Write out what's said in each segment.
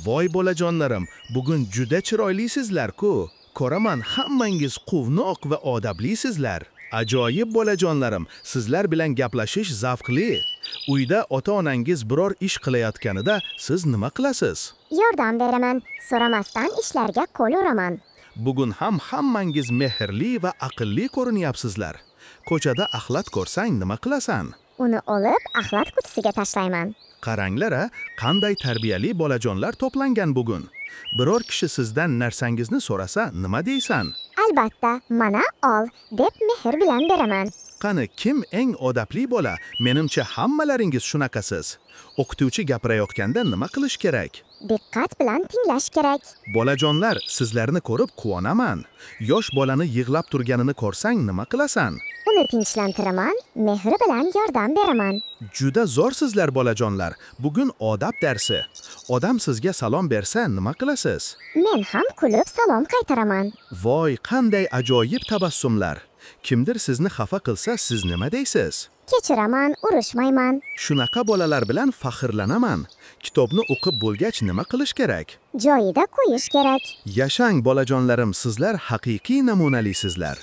Voy bolajonlarim, bugun juda chiroylisizlar-ku. Ko'raman, hammangiz quvnoq va odoblisizlar. Ajoyib bolajonlarim, sizlar bilan gaplashish zavqli. Uyda ota-onangiz biror ish qilayotganida siz nima qilasiz? Yordam beraman, so'ramasdan ishlarga qo'l uraman. Bugun ham hammangiz mehrli va aqlli ko'rinyapsizlar. Ko'chada axlat ko'rsang nima qilasan? Uni olib axlat qutisiga tashlayman. Qaranglar-a, qanday tarbiyali bolajonlar to'plangan bugun. Biror kishi sizdan narsangizni so'rasa, nima deysan? Albatta, mana ol, deb mehr bilan beraman. Qani, kim eng odobli bola? Menimcha hammalaringiz shunaqasiz. O'qituvchi gapirayotganda nima qilish kerak? Diqqat bilan tinglash kerak. Bolajonlar, sizlarni ko'rib quvonaman. Yosh bolani yig'lab turganini ko'rsang nima qilasan? Uni tinchlantiraman, mehr bilan yordam beraman. Juda zo'rsizlar bolajonlar. Bugun odob darsi. Odam sizga salom bersa nima qilasiz? Men ham kulib salom qaytaraman. Voy, qanday ajoyib tabassumlar. Kimdir sizni xafa qilsa, siz nima deysiz? Kechiraman, urushmayman. Shunaqa bolalar bilan faxrlanaman. Kitobni o'qib bo'lgach nima qilish kerak? Joyida qo'yish kerak. Yashang bolajonlarim, sizlar haqiqiy namunalisizlar.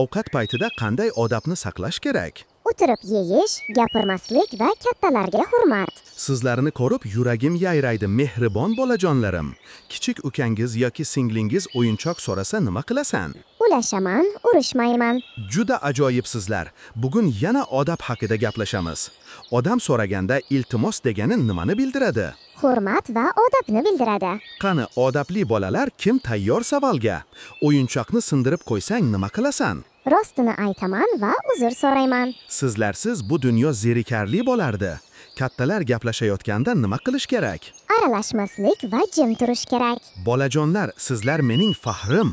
Ovqat paytida qanday odobni saqlash kerak? O'tirib yeyish, gapirmaslik va kattalarga hurmat. Sizlarni ko'rib yuragim yayraydi, mehribon bolajonlarim. Kichik ukangiz yoki singlingiz o'yinchoq so'rasa nima qilasan? Ulashaman, urushmayman. Juda ajoyibsizlar. Bugun yana odob haqida gaplashamiz. Odam so'raganda iltimos degani nimani bildiradi? Hurmat va odobni bildiradi. Qani, odobli bolalar kim tayyor savolga? O'yinchoqni sindirib qo'ysang nima qilasan? Rostini aytaman va uzr so'rayman. Sizlarsiz bu dunyo zerikarli bo'lardi. Kattalar gaplashayotganda nima qilish kerak? Aralashmaslik va jim turish kerak. Bolajonlar, sizlar mening faxrim.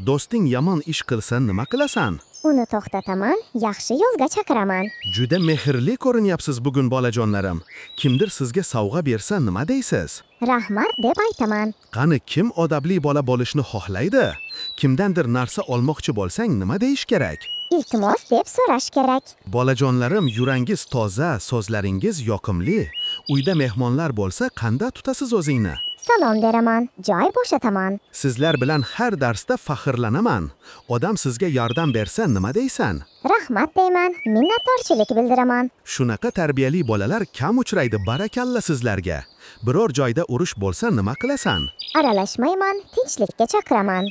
Do'sting yomon ish qilsa nima qilasan? Uni to'xtataman, yaxshi yo'lga chaqiraman. Juda mehrli ko'rinyapsiz bugun bolajonlarim. Kimdir sizga sovg'a bersa nima deysiz? Rahmat deb aytaman. Qani, kim odobli bola bo'lishni xohlaydi? Kimdandir narsa olmoqchi bo'lsang nima deyish kerak? Iltimos deb so'rash kerak. Bolajonlarim, yurangiz toza, so'zlaringiz yoqimli. Uyda mehmonlar bo'lsa qanday tutasiz o'zingni? Salom beraman, joy bo'shataman. Sizlar bilan har darsda faxrlanaman. Odam sizga yordam bersa nima deysan? Rahmat deyman, minnatdorchilik bildiraman. Shunaqa tarbiyali bolalar kam uchraydi, barakalla sizlarga. Biror joyda urush bo'lsa nima qilasan? Aralashmayman, tinchlikka chaqiraman.